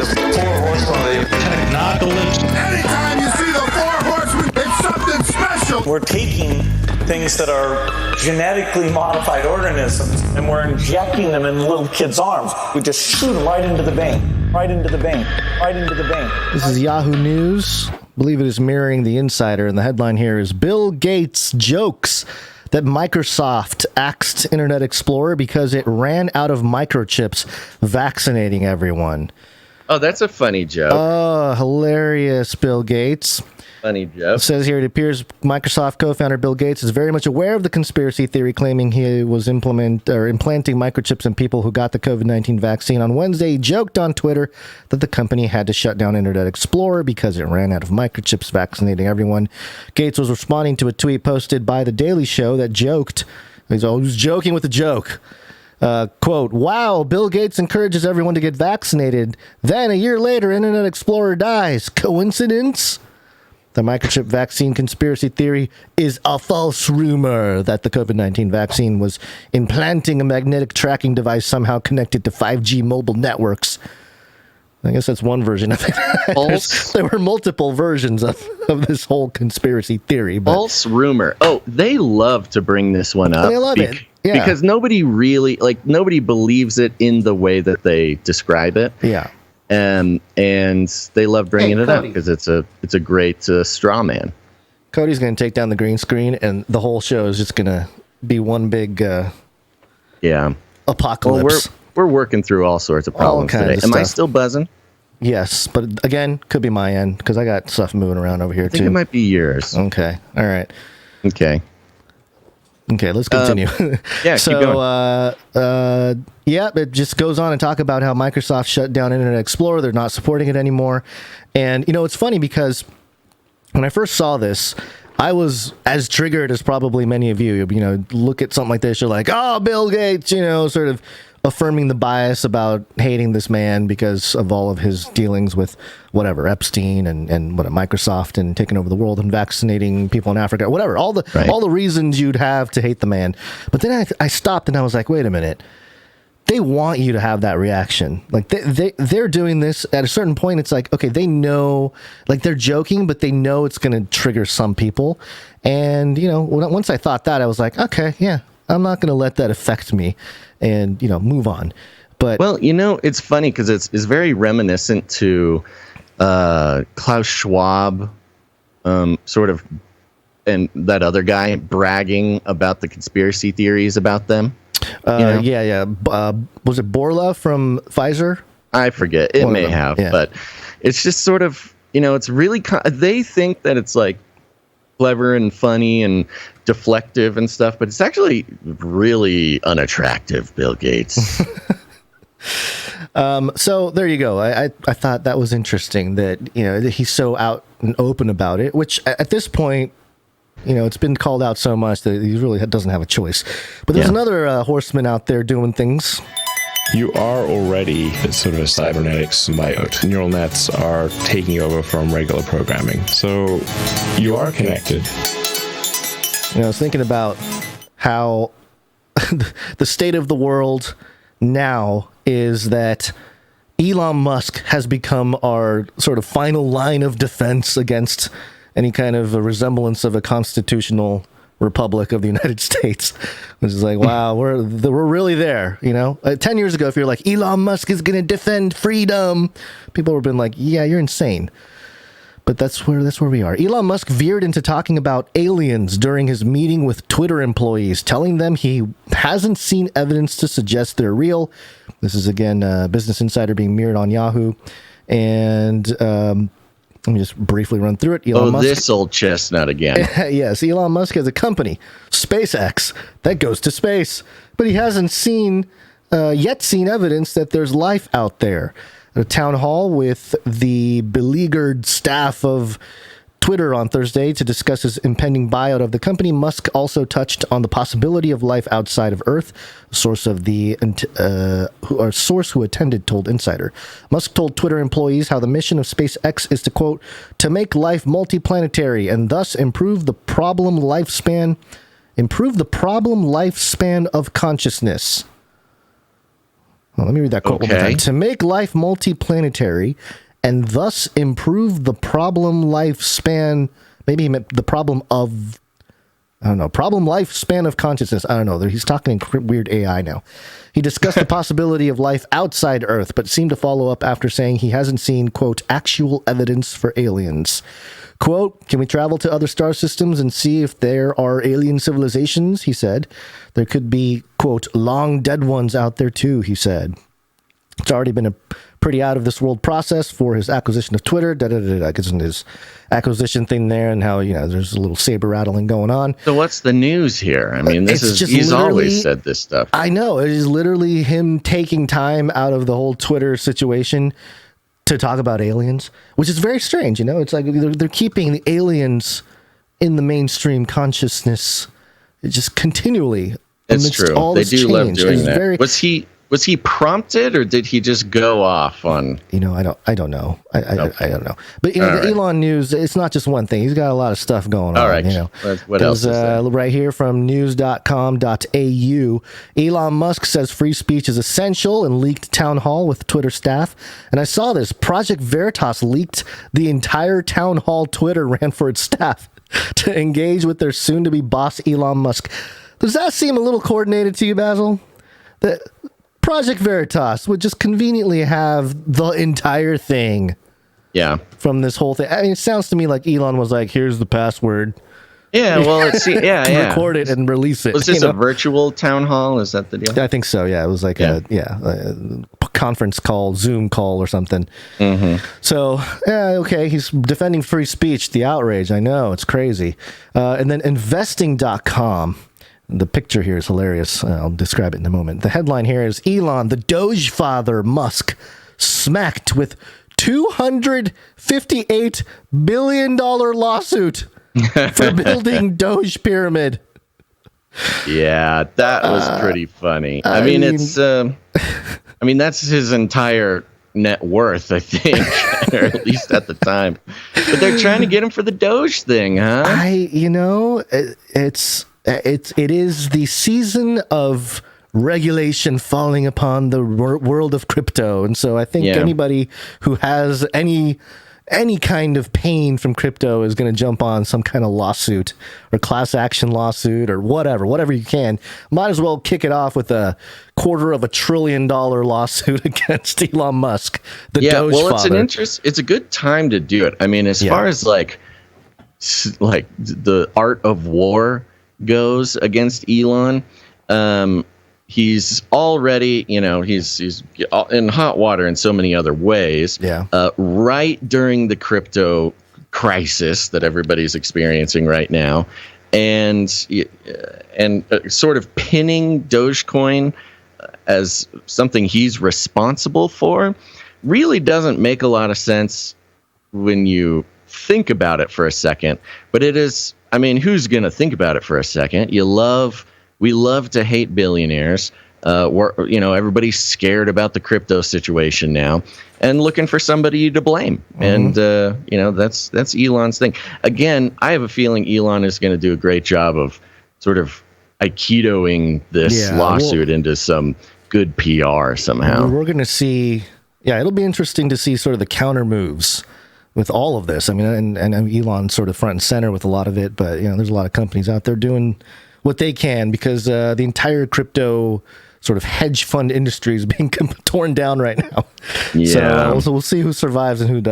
the four horsemen, they technoculus. Anytime you see the four horsemen, it's something special. We're taking things that are genetically modified organisms and we're injecting them in little kids' arms. We just shoot them right into the vein, right into the vein, right into the vein. This is Yahoo News. I believe it is mirroring The Insider, and the headline here is Bill Gates jokes that Microsoft axed Internet Explorer because it ran out of microchips vaccinating everyone. Oh, that's a funny joke. Oh, hilarious, Bill Gates. Funny joke. It says here, it appears Microsoft co-founder Bill Gates is very much aware of the conspiracy theory claiming he was implanting microchips in people who got the COVID-19 vaccine. On Wednesday, he joked on Twitter that the company had to shut down Internet Explorer because it ran out of microchips vaccinating everyone. Gates was responding to a tweet posted by The Daily Show that joked, he's always joking with a joke. Quote, wow, Bill Gates encourages everyone to get vaccinated. Then a year later, Internet Explorer dies. Coincidence? The microchip vaccine conspiracy theory is a false rumor that the COVID-19 vaccine was implanting a magnetic tracking device somehow connected to 5G mobile networks. I guess that's one version of it. False. There were multiple versions of this whole conspiracy theory. But false rumor. Oh, they love to bring this one up. They love it. Yeah. Because nobody believes it in the way that they describe it. Yeah. And they love bringing it up because it's a great straw man. Cody's going to take down the green screen, and the whole show is just going to be one big apocalypse. Well, we're working through all sorts of problems today. Am I still buzzing? Yes, but again, could be my end because I got stuff moving around over here too. I think it might be yours. Okay, all right. Okay, let's continue. Yeah, so, keep going. It just goes on and talk about how Microsoft shut down Internet Explorer. They're not supporting it anymore. And, it's funny because when I first saw this, I was as triggered as probably many of you. Look at something like this, you're like, oh, Bill Gates, sort of affirming the bias about hating this man because of all of his dealings with whatever, Epstein and Microsoft and taking over the world and vaccinating people in Africa, whatever, all the reasons you'd have to hate the man. But then I stopped and I was like, wait a minute. They want you to have that reaction. Like they're doing this at a certain point. It's like, okay, they know, like they're joking, but they know it's going to trigger some people. And, once I thought that, I was like, okay, yeah, I'm not going to let that affect me and, move on. But well, it's funny because it's very reminiscent to Klaus Schwab, sort of, and that other guy bragging about the conspiracy theories about them. Yeah. Was it Borla from Pfizer? I forget. It may have, but it's just sort of, it's really, they think that it's like clever and funny and deflective and stuff, but it's actually really unattractive, Bill Gates. So there you go. I thought that was interesting that, he's so out and open about it, which at this point, it's been called out so much that he really doesn't have a choice. But there's another horseman out there doing things. You are already sort of a cybernetic symbiote. Neural nets are taking over from regular programming. So you are connected. I was thinking about how the state of the world now is that Elon Musk has become our sort of final line of defense against any kind of a resemblance of a constitutional republic of the United States, which is like, wow, we're really there. 10 years ago, if you're like, Elon Musk is going to defend freedom, people would have been like, yeah, you're insane. But that's where we are. Elon Musk veered into talking about aliens during his meeting with Twitter employees, telling them he hasn't seen evidence to suggest they're real. This is, again, Business Insider being mirrored on Yahoo. And let me just briefly run through it. Elon Musk, this old chestnut again. Yes, Elon Musk has a company, SpaceX, that goes to space. But he hasn't yet seen evidence that there's life out there. At a town hall with the beleaguered staff of Twitter on Thursday to discuss his impending buyout of the company, Musk also touched on the possibility of life outside of Earth. A source who attended told Insider. Musk told Twitter employees how the mission of SpaceX is to, quote, to make life multiplanetary and thus improve the problem lifespan of consciousness. Well, let me read that quote one more time. To make life multiplanetary and thus improve the problem lifespan, maybe he meant the problem lifespan of consciousness. I don't know. He's talking in weird AI now. He discussed the possibility of life outside Earth, but seemed to follow up after saying he hasn't seen, quote, actual evidence for aliens. Quote, can we travel to other star systems and see if there are alien civilizations? He said. There could be, quote, long dead ones out there too, he said. It's already been a pretty out of this world process for his acquisition of Twitter. Isn't his acquisition thing there, and how, you know, there's a little saber rattling going on. So what's the news here? I mean, he's always said this stuff. I know. It is literally him taking time out of the whole Twitter situation to talk about aliens, which is very strange. You know, it's like they're keeping the aliens in the mainstream consciousness just continually. It's true. They do love doing that. Was he prompted, or did he just go off on? You know, I don't know. I don't know. But you know, the Elon news, it's not just one thing. He's got a lot of stuff going on. All right. You know, what else is there? Right here from news.com.au. Elon Musk says free speech is essential in leaked town hall with Twitter staff. And I saw this. Project Veritas leaked the entire town hall Twitter ran for its staff to engage with their soon-to-be boss Elon Musk. Does that seem a little coordinated to you, Basil? That Project Veritas would just conveniently have the entire thing. Yeah. From this whole thing. I mean, it sounds to me like Elon was like, here's the password. Yeah, well, record it and release it. Was this a virtual town hall? Is that the deal? I think so, yeah. It was like a conference call, Zoom call or something. Mm-hmm. So, okay, he's defending free speech, the outrage. I know, it's crazy. And then investing.com. The picture here is hilarious. I'll describe it in a moment. The headline here is Elon, the Doge father, Musk, smacked with $258 billion lawsuit for building Doge pyramid. Yeah, that was pretty funny. I mean, that's his entire net worth, I think, or at least at the time. But they're trying to get him for the Doge thing, huh? It is the season of regulation falling upon the world of crypto. And so I think anybody who has any kind of pain from crypto is going to jump on some kind of lawsuit or class action lawsuit or whatever you can. Might as well kick it off with a $250 billion lawsuit against Elon Musk, the Doge father. It's a good time to do it. I mean, as far as like the art of war goes against Elon, he's already, he's in hot water in so many other ways. Yeah. Right during the crypto crisis that everybody's experiencing right now, and sort of pinning Dogecoin as something he's responsible for really doesn't make a lot of sense when you think about it for a second. But it is. I mean, who's going to think about it for a second? We love to hate billionaires. Everybody's scared about the crypto situation now and looking for somebody to blame. Mm-hmm. And, that's Elon's thing. Again, I have a feeling Elon is going to do a great job of sort of Aikidoing this lawsuit into some good PR somehow. We're going to see, it'll be interesting to see sort of the counter moves with all of this. I mean, and Elon's sort of front and center with a lot of it, but there's a lot of companies out there doing what they can because the entire crypto sort of hedge fund industry is being torn down right now. Yeah. So we'll see who survives and who doesn't.